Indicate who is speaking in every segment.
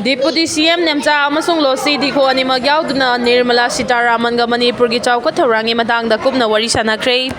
Speaker 1: Deputy CM Nemcha amasung Losi Dikho animag yauduna Nirmala Sitaraman ga Manipur gi chawka thorangi matangda kupna wari sanakre.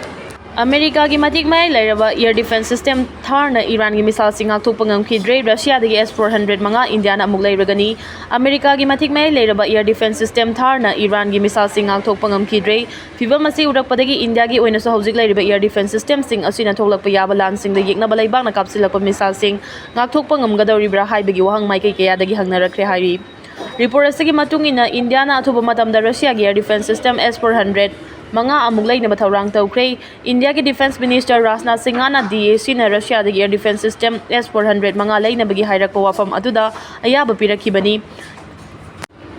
Speaker 1: America gi matik mai lairaba air defense system tharna Iran gi missile singak thukpa ngamkhidre Russia dagi S-400 manga India na amuk lairagani. America gi matik mai lairaba air defense system tharna Iran gi missile singak thukpa ngamkhidre fibam masi urakpadagi India gi oina so hojik lairaba air defense system sing asina thoklakpa yaba lan sing da yekna balai bang na kapsilakpa missile sing ngak thukpa ngamgadawribra haibagi wahang mai kai kaya dagi hangnarakre hairi. Report asigi matungina India na athuba matamda Russia gi air defense system S-400 Manga amuk lainaba thaurang tawkre. India ki Defense Minister Rajnath Singh na DAC na Russia dagi air defense system S-400 manga lainabagi hairakpa wafam aduda ayaba pirakhibani.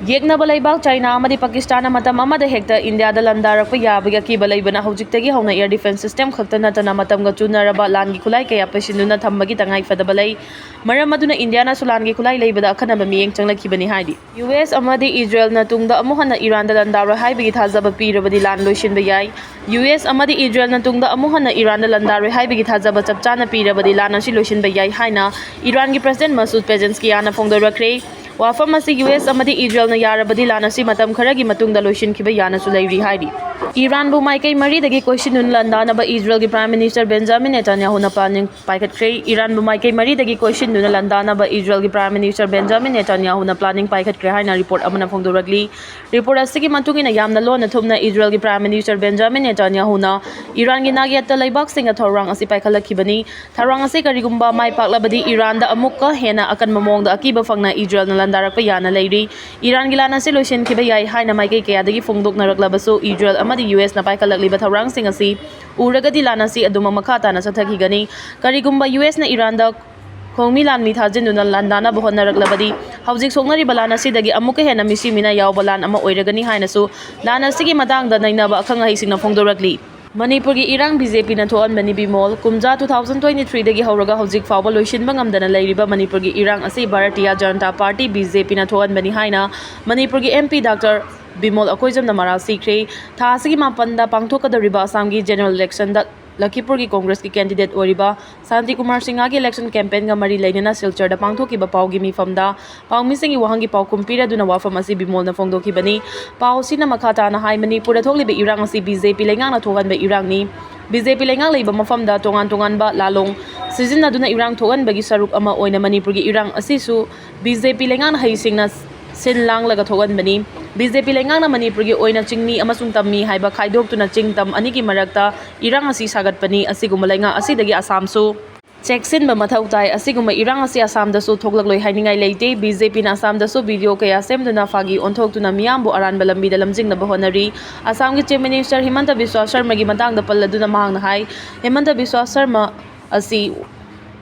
Speaker 1: Yekna balaibak China amadi Pakistan matam amada hekta India da landarakpa yabagi akiba laibana hojiktagi hauna air defense system khakta natana matamga chunaraba langi khulai kaya pasinuna thambagi tangai fadabalai maram aduna India na sulangi khulai laibada akhanaba miyeng changlakhibani haidi. US amadi Israel na tungda amuhana Iran da landara haibagi thazaba pirabadi lan loishinba yai. US amadi Israel na tungda amuhana Iran da landara haibagi thazaba chapchana pirabadi lan asi loishinba yai haina Iran gi President Masoud Pezeshkian na phongdorakre. Wafam asi US amadi Israel na yarabadi lanasi matam kharagi matungda loishinkiba yanasu lairi haidi. Iran bu maikai mari dagi question nun landanaba Israel gi Prime Minister Benjamin Netanyahu na planning paikhatkre. Iran bu maikai mari dagi question nun landanaba Israel gi Prime Minister Benjamin Netanyahu na planning paikhatkre haina report amana phongdoragli. Report asigi matungina yamna lona thumna Israel gi Prime Minister Benjamin Netanyahu na Iran gi nagyatta laibak singa thorang asi paikhalakibani. Tharang asi karigumba mai paklabadi Iran da amukka hena akan mamongda akiba fangna Israel na landarakpa yana lairi. Iran gi lana si loishin kiba yai haina maikai kaya dagi phongdoknaraklabasu Israel amadi US na paikhalakliba thaurang sing asi uragadi lana si aduma makhata na sathakigani. Karigumba US na Iran da khongmi lanmi thajinduna landana bohonaraklabadi hawjik soknariba lana sidagi amuka hena misi mina yawba lan ama oiragani haina su lana sigi matangda nainaba akhang haisingna phongdorakli. Manipur gi irang BJP na thoan bani bimol kumja 2023 dagi hauraga hawjik fawba loishinba ngamdana lairiba Manipur gi irang asi Bharatiya Janata Party BJP na thoan bani haina Manipur gi MP Dr. Bimol Akoijam na maral sikre. Tha asigi mapanda pangthokadariba Assam gi general election da Lakipur gi Congress ki candidate oriba Santi Kumar Singh gi election campaign ga mari lainana Silchar da pangthokiba Pao gi mifamda Pao mising gi wahangi Pao kumpira duna wafam asi Bimol na phongdokibani. Pao sina makhata na hai Manipur da thokliba irang asi BJP lengang na thogan ba irang ni BJP lengang leiba mafamda tongan ba lalong sizinaduna irang thogan bagi saruk ama oina Manipur gi irang asi su BJP lengang na haisingna sinlang laga thogan bani. BJP lengang na Manipur gi oina chingmi amasung tammi haiba khaidok tuna chingtam anigi marakta irang asi sagatpani asigumalainga asidagi Assam su checksin ba mathau tai asiguma irang asi Assam da su thoklakloi hainingai leite. BJP na Assam da su video kaya semduna fagi onthok tuna miyambu aranba lambi da lamjing na bahonari. Assam gi Chief Minister Himanta Biswa Sharma gi matangda palladuna mahang na hai Himanta Biswa Sharma asi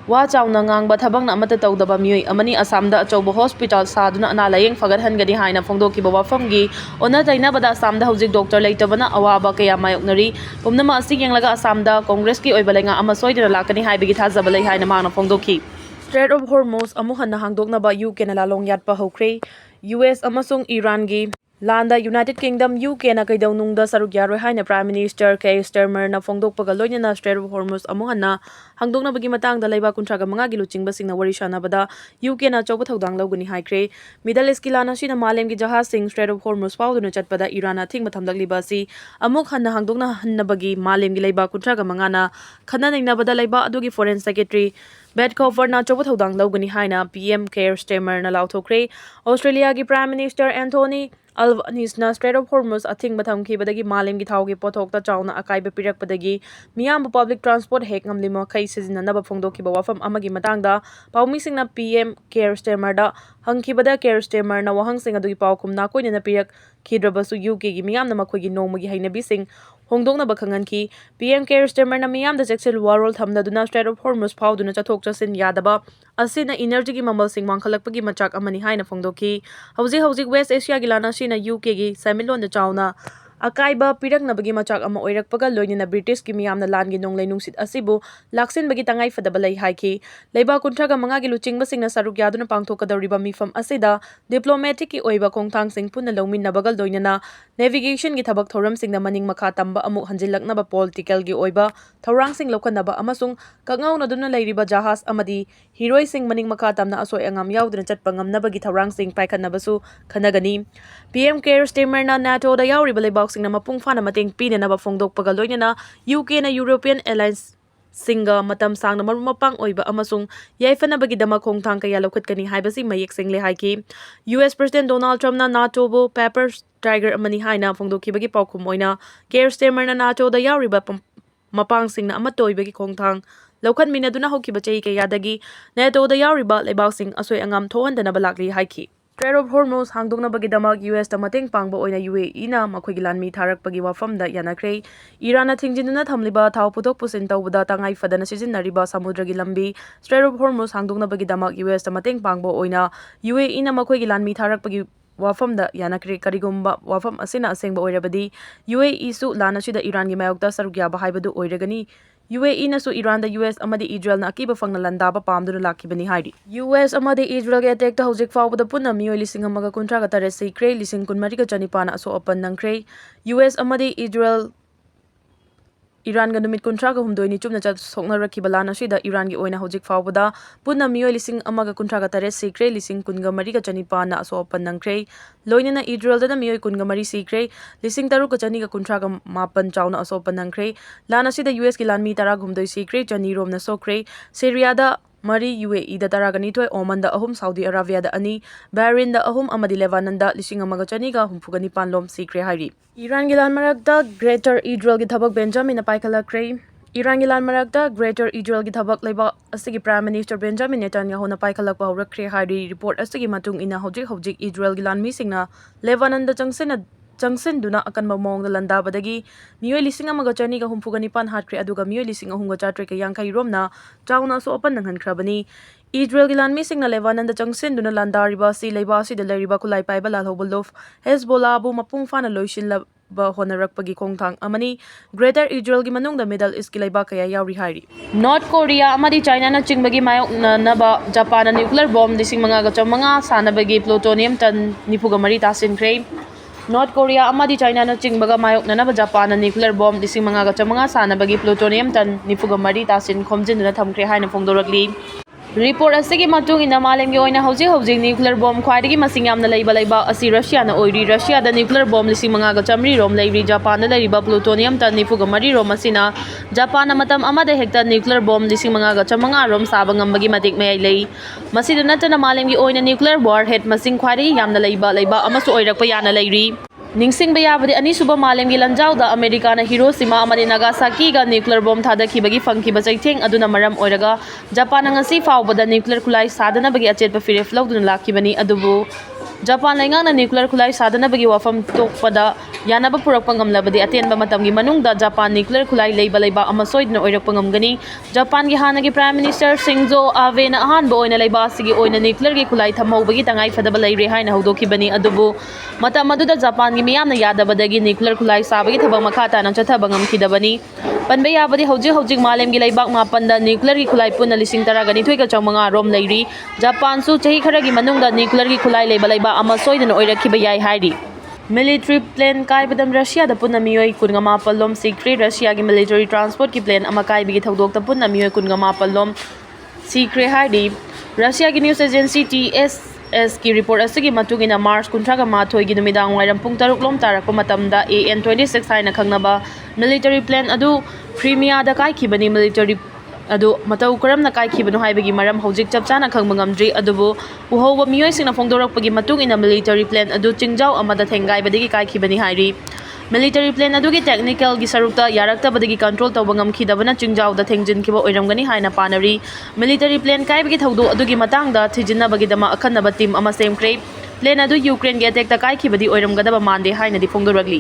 Speaker 1: wa chawna ngang ba thabang na amata tawdaba mioi amani Assam da achawba hospital saduna ana layeng fagathan gadi haina phongdoki ba wafam gi ona taina bada Assam da hojik doctor leitabana awaba kaya mayoknari pumnama asi yenglaga Assam da Congress ki oibalenga ama soidana lakani haibigi thazaba lei haina mana phongdoki. Strait of Hormuz amuhanna hangdokna ba UK na lalong yatpa hokre. US amasung Iran gi Landa United Kingdom UK na kaidawnungda saruk yaroi haina Prime Minister Keir Starmer na phongdokpaga loinana Strait of Hormuz amuhanna hangdoknabagi matangda laiba kuntraga manga gi luchingba singna wari shanabada UK na chawba thodang lawgani haikre. Middle East ki lana sina Malemgi jahaz sing Strait of Hormuz pawduna chatpada Iran na thingba thamlagliba si amuk hanna hangdokna hannabagi Malemgi laiba kuntraga manga na khana nainabada laiba adugi Foreign Secretary Bedcover na chawba thodang lawgani haina PM Keir Starmer na lauthokre. Australia gi Prime Minister Anthony Albanese na Strait of Hormuz athing bathamkhibadagi Malemgi thawgi pothokta chawna akaiba pirakpadagi miyam public transport hek ngamlima khai sizinanaba phongdokiba wafam amagi matangda pawmisingna PM Keir Starmer da hangkhibada Keir Starmer na wahangsing adugi pawkhumna koinana pirak khidrabasu UK gi miyamna makhoigi nongmagi hainabising hongdoknaba khanganki. PM Keir Starmer na miyamda jacksil warol thamnaduna Strait of Hormuz phawduna chathok chasin yadaba asina energy gi mamalsing wangkhalakpagi machak amani haina phongdoki. Hawjik West Asia gi lana sina UK gi Samilon da chawna ꯑꯀꯥꯏꯕ ꯄꯤꯔꯛꯅꯕꯒꯤ ꯃꯆꯥꯛ ꯑꯃ ꯑꯣꯏꯔꯛꯄꯒ ꯂꯣꯏꯅꯅ ꯕ꯭ꯔꯤꯇꯤꯁꯀꯤ ꯃꯤꯌꯥꯝꯅ ꯂꯥꯟꯒꯤ ꯅꯣꯡꯂꯩ ꯅꯨꯡꯁꯤꯠ ꯑꯁꯤꯕꯨ ꯂꯥꯛꯁꯤꯟꯕꯒꯤ ꯇꯉꯥꯏꯐꯗꯕ ꯂꯩ ꯍꯥꯏꯈꯤ꯫ ꯂꯩꯕꯥꯛ 35ꯒꯤ ꯂꯨꯆꯤꯡꯕꯁꯤꯡꯅ ꯁꯔꯨꯛ ꯌꯥꯗꯨꯅ ꯄꯥꯡꯊꯣꯛꯀꯗꯧꯔꯤꯕ ꯃꯤꯐꯝ ꯑꯁꯤꯗ ꯗꯤꯄ꯭ꯂꯣꯃꯦꯇꯤꯛꯀꯤ ꯑꯣꯏꯕ ꯈꯣꯡꯊꯥꯡꯁꯤꯡ ꯄꯨꯟꯅ ꯂꯧꯃꯤꯟꯅꯕꯒ ꯂꯣꯏꯅꯅ ꯅꯦꯚꯤꯒꯦꯁꯟꯒꯤ ꯊꯕꯛ ꯊꯧꯔꯝꯁꯤꯡꯗ ꯃꯅꯤꯡ ꯃꯈꯥ ꯇꯝꯕ ꯑꯃꯨꯛ ꯍꯟꯖꯤꯜꯂꯛꯅꯕ ꯄꯣꯂꯤꯇꯤꯀꯦꯜꯒꯤ ꯑꯣꯏꯕ ꯊꯧꯔꯥꯡꯁꯤꯡ ꯂꯧꯈꯠꯅꯕ ꯑꯃꯁꯨꯡ ꯀꯛꯉꯥꯎꯅꯗꯨꯅ ꯂꯩꯔꯤꯕ ꯖꯍꯥꯖ ꯑꯃꯗꯤ ꯍꯤꯔꯣꯏꯁꯤꯡ ꯃꯅꯤꯡ ꯃꯈꯥ ꯇꯝꯅ ꯑꯁꯣꯏ ꯑꯉꯥꯝ ꯌꯥꯎꯗꯅ ꯆꯠꯄ ꯉꯝꯅꯕꯒꯤ ꯊꯧꯔꯥꯡꯁꯤꯡ ꯄꯥꯏꯈꯠꯅꯕꯁꯨ ꯈꯟꯅꯒꯅꯤ꯫ ꯄꯤ.ꯑꯦꯝ. ꯀꯦꯌꯔ ꯁ꯭ꯇꯦꯃꯔꯅ ꯅꯦꯇꯣꯗ ꯌꯥꯎꯔꯤꯕ ꯂꯩꯕꯥꯛꯁꯤꯡꯅ ꯃꯄꯨꯡ ꯐꯥꯅ ꯃꯇꯦꯡ ꯄꯤꯅꯅꯕ ꯐꯣꯡꯗꯣꯛꯄꯒ ꯂꯣꯏꯅꯅ ꯌꯨ.ꯀꯦ.ꯅ ꯌꯨꯔꯣꯄꯤꯌꯟ ꯑꯦꯂꯥꯏꯟꯁꯁꯤꯡꯒ ꯃꯇꯝ ꯁꯥꯡꯅ ꯃꯔꯨꯞ ꯃꯄꯥꯡ ꯑꯣꯏꯕ ꯑꯃꯁꯨꯡ ꯌꯥꯏꯐꯅꯕꯒꯤꯗꯃꯛ ꯈꯣꯡꯊꯥꯡ ꯀꯌꯥ ꯂꯧꯈꯠꯀꯅꯤ ꯍꯥꯏꯕꯁꯤ ꯃꯌꯦꯛ ꯁꯦꯡꯂꯦ ꯍꯥꯏꯈꯤ꯫ US. President Donald ꯇ꯭ꯔꯝꯞꯅ ꯅꯥꯇꯣꯕꯨ paper tiger ꯑꯃꯅꯤ ꯍꯥꯏꯅ ꯐꯣꯡꯗꯣꯛꯈꯤꯕꯒꯤ ꯄꯥꯎꯈꯨꯝ ꯑꯣꯏꯅ ꯀꯦꯌꯔ ꯁ꯭ꯇꯦꯃꯔꯅ ꯅꯥꯇꯣꯗ ꯌꯥꯎꯔꯤꯕ ꯃꯄꯥꯡꯁꯤꯡꯅ ꯑꯃꯠꯇ ꯑꯣꯏꯕꯒꯤ ꯈꯣꯡꯊꯥꯡ ꯂꯧꯈꯠꯃꯤꯟꯅꯗꯨꯅ ꯍꯧꯈꯤꯕ ꯆꯍꯤ ꯀꯌꯥꯗꯒꯤ ꯅꯦꯇꯣꯗ ꯌꯥꯎꯔꯤꯕ ꯂꯩꯕꯥꯛꯁꯤꯡ ꯑꯁꯣꯏ ꯑꯉꯥꯝ ꯊꯣꯛꯍꯟꯗꯅꯕ ꯂꯥꯛꯂꯤ ꯍꯥꯏꯈꯤ꯫ ꯁ꯭ꯇꯔꯦꯠ ꯑꯣꯐ ꯍꯣꯔꯃꯨꯖ ꯍꯥꯡꯗꯣꯛꯅꯕꯒꯤꯗꯃꯛ ꯌꯨ.ꯑꯦꯁ.ꯇ ꯃꯇꯦꯡ ꯄꯥꯡꯕ ꯑꯣꯏꯅ ꯌꯨ.ꯑꯦ.ꯏ.ꯅ ꯃꯈꯣꯏꯒꯤ ꯂꯥꯟꯃꯤ ꯊꯥꯔꯛꯄꯒꯤ ꯋꯥꯐꯝꯗ ꯌꯥꯅꯈ꯭ꯔꯦ꯫ ꯏꯔꯥꯟꯅ ꯊꯤꯡꯖꯤꯟꯗꯨꯅ ꯊꯝꯂꯤꯕ ꯊꯥꯎ ꯄꯨꯊꯣꯛ ꯄꯨꯁꯤꯟ ꯇꯧꯕꯗ ꯇꯉꯥꯏꯐꯗꯅ ꯁꯤꯖꯤꯟꯅꯔꯤꯕ ꯁꯃꯨꯗ꯭ꯔꯒꯤ ꯂꯝꯕꯤ ꯁ꯭ꯇꯔꯦꯠ ꯑꯣꯐ ꯍꯣꯔꯃꯨꯖ ꯍꯥꯡꯗꯣꯛꯅꯕꯒꯤꯗꯃꯛ ꯌꯨ.ꯑꯦꯁ.ꯇ ꯃꯇꯦꯡ ꯄꯥꯡꯕ ꯑꯣꯏꯅ ꯌꯨ.ꯑꯦ.ꯏ.ꯅ ꯃꯈꯣꯏꯒꯤ ꯂꯥꯟꯃꯤ ꯊꯥꯔꯛꯄꯒꯤ ꯋꯥꯐꯝꯗ ꯌꯥꯅꯈ꯭ꯔꯦ꯫ ꯀꯔꯤꯒꯨꯝꯕ ꯋꯥꯐꯝ ꯑꯁꯤꯅ ꯑꯁꯦꯡꯕ ꯑꯣꯏꯔꯕꯗꯤ ꯌꯨ.ꯑꯦ.ꯏ.ꯁꯨ ꯂꯥꯟ ꯑꯁꯤꯗ ꯏꯔꯥꯟꯒꯤ ꯃꯥꯌꯣꯛꯇ ꯁꯔꯨꯛ ꯌꯥꯕ ꯍꯥꯏꯕꯗꯨ ꯑꯣꯏꯔꯒꯅꯤ꯫ ꯌꯨ.ꯑꯦ.ꯏ.ꯅꯁꯨ ꯏꯔꯥꯟꯗ ꯌꯨ.ꯑꯦꯁ. ꯑꯃꯗꯤ ꯏꯖꯔꯦꯜꯅ ꯑꯀꯤꯕ ꯐꯪꯅ ꯂꯥꯟꯗꯥꯕ ꯄꯥꯝꯗꯨꯅ ꯂꯥꯛꯈꯤꯕꯅꯤ ꯍꯥꯏꯔꯤ꯫ ꯌꯨ.ꯑꯦꯁ. ꯑꯃꯗꯤ ꯏꯖꯔꯦꯜꯒꯤ ꯑꯦꯇꯦꯛꯇ ꯍꯧꯖꯤꯛ ꯐꯥꯎꯕꯗ ꯄꯨꯟꯅ ꯃꯤꯑꯣꯏ 1,138 ꯁꯤꯈ꯭ꯔꯦ, 24,900ꯅ ꯑꯁꯣꯛ-ꯑꯄꯟ ꯅꯪꯈ꯭ꯔꯦ꯫ ꯌꯨ.ꯑꯦꯁ. ꯑꯃꯗꯤ ꯏꯔꯥꯟꯒ ꯅꯨꯃꯤꯠ 38ꯅꯤ ꯆꯨꯞꯅ ꯁꯣꯛꯅꯔꯛꯈꯤꯕ ꯂꯥꯟ ꯑꯁꯤꯗ ꯏꯔꯥꯟꯒꯤ ꯑꯣꯏꯅ ꯍꯧꯖꯤꯛ ꯐꯥꯎꯕꯗ ꯄꯨꯟꯅ ꯃꯤꯑꯣꯏ 1,138 ꯁꯤꯈ꯭ꯔꯦ, 24,900ꯅ ꯑꯁꯣꯛ-ꯑꯄꯟ ꯅꯪꯈ꯭ꯔꯦ꯫ ꯂꯣꯏꯅꯅ ꯏꯖꯔꯦꯜꯗꯅ ꯃꯤꯑꯣꯏ 23 ꯁꯤꯈ꯭ꯔꯦ, 6,298 ꯆꯥꯎꯅ ꯑꯁꯣꯛ-ꯑꯄꯟ ꯅꯪꯈ꯭ꯔꯦ꯫ ꯂꯥꯟ ꯑꯁꯤꯗ ꯌꯨ.ꯑꯦꯁ.ꯀꯤ ꯂꯥꯟꯃꯤ 19 ꯁꯤꯈ꯭ꯔꯦ, 200 ꯔꯣꯝꯅ ꯁꯣꯛꯈ꯭ꯔꯦ꯫ ꯁꯤꯔꯤꯌꯥꯗ 4, ꯌꯨ.ꯑꯦ.ꯏ.ꯗ 12, ओमन 3, साउदी अराबियादा 2, बहरीनदा 3 अमदी लेबाननदा 1,294 लोम सीख्रे हाइरी। ईरान लान मरक्ता ग्रेटर इजरायल की थबक बेंजामिन पाइखलक्रे। ईरान लान मरक्ता ग्रेटर इजरायल की थबक लेबा असगी प्राइम मिनिस्टर बेंजामिन नेतन्याहुना पाइखलक्पा हौरक्रे हाइरी रिपोर्ट असगी मतुंग इना हौजिक इजरायल की लान मिसिंगना लेबाननदा चंगसिनदुना अकनबा मौंगदा लंदाबदगी मियोय 1,294 हाटख्रे अदुगा मियोय 3,380 रोमना चाउना असोअपन नंगहनख्रबनी। इजरायल की लान मिसिंगना लेबाननदा चंगसिनदुना लांदारिबा असि लेबा असिदा लेरिबा खुलाई पाइबा लालहौबा लोफ हेजबोलाबु मपुंग फाना लोइसिनलबा होनरक्पगी खोंगथांग अमनी ग्रेटर इजरायल की मनुंगदा मिडल ईस्ट की लेबा कया यावरी हाइरी। नॉर्थ कोरिया अमदी चाइना चिंगबगी मायोकननबा जापान न्यूक्लियर बॉम्ब 5,500 सानबगी प्लूटोनियम टन 94 तासिनख्रे। नॉर्थ कोरिया अमदी चाइना चिंगबगा मायोकननबा जापान न्यूक्लियर बॉम्ब 5,500 सानबगी प्लूटोनियम टन 94 तासिन खोमजिनदुना थमख्रे हाइना फोंदोरक्ली। रिपोर्ट असगी मतुंग इना मालेमगी ओइना हौजिक न्यूक्लियर बॉम्ब ख्वाइदगी मसिंग यामना लैबा लैबा असि रशियाना ओइरी। रशियादा न्यूक्लियर बॉम्ब 5,500 रोम लैरी। जापानदा लैरिबा प्लूटोनियम टन 94 रोम असिना जापान मतम अमदा हेक्टा न्यूक्लियर बॉम्ब 5,500 रोम साबा ngambagi matik mayai lei। masida natana malemgi oina nuclear warhead मसिंग ख्वाइदगी यामना लैबा अमसु ओइरक्पा याना लैरी। निंगसिंगबा याबदि अनिसुबा मालेमगी लंजाउदा अमेरिकाना हिरोशिमा अमदि नागासाकीगा न्यूक्लियर बॉम्ब थादखिबगी फंगखिबा चैथेंग अदुना मरम ओइरगा जापान ngasi फाउबदा न्यूक्लियर खुलाई सादनबगी अचेतपा फिरेफ लौदुना लाखिबनी। अदुबु जापान लैंगांगना न्यूक्लियर खुलाई सादनबगी वाफम तोकपदा यानबा पुरक्पा ngamlabadi अतेनबा मतमगी मनुंगदा जापान न्यूक्लियर खुलाई लैबा अमा सोइदना ओइरक्पा ngamgani। जापान की हानगी प्राइम मिनिस्टर सिंजो आबेना अहानबा ओइना लैबा असिगी ओइना न्यूक्लियर की खुलाई थमहौबगी तंगाई फदबा लैरे हाइना हौदोखिबनी। अदुबु मतम अदुदा जापान की मियामना यादबदगी न्यूक्लियर खुलाई साबगी थबक मखा ताना चथबा ngamkhidabani। पनबे याबदि हौजिक मालेमगी लैबाक 9 न्यूक्लियर की खुलाई पुना 12,900 रोम लैरी। जापानसु चही खरगी मनुंगदा न्यूक्लियर की खुलाई लैबा अमा सोइदना ओइरक्खिबा याइ हाइरी। मिलिट्री प्लेन कायबदम रशियादा पुना मियोय 19 लोम सीख्रे। रशिया की मिलिट्री ट्रांसपोर्ट की प्लेन अमा कायबगी थौदोकता पुना मियोय 19 लोम सीख्रे हाइरी। रशिया की न्यूज एजेंसी TSS की रिपोर्ट असगी मतुंगिना मार्च 19 की नुमिदांग वाइरम पुंग 3 लोम तारकपा मतमदा AN-26 हाइना खंगनबा मिलिट्री प्लेन अदु क्रीमियादा कायखिबनी। मिलिट्री अदु मतौ करमना कायखिबनो हाइबगी मरम हौजिक चपचाना खंगबा ngamdri। अदुबु उहौबा मियोयसिंगना फोंदोरक्पगी मतुंगिना मिलिट्री प्लेन अदु चिंगजाव अमदा थेंगाइबदगी कायखिबनी हाइरी। मिलिट्री प्लेन अदुगी टेक्निकल की सरुकता यारक्तबदगी कंट्रोल तौबा ngamkhidabana चिंगजावदा थेंजिनखिबा ओइरमगनी हाइना पानरी। मिलिट्री प्लेन कायबगी थौदो अदुगी मतंगदा थिजिनबगीदमा अखन्नबा टीम अमा सेमख्रे। प्लेन अदु यूक्रेन की अटैक कायखिबदी ओइरमगदबा मानदे हाइनादि फोंदोरक्ली।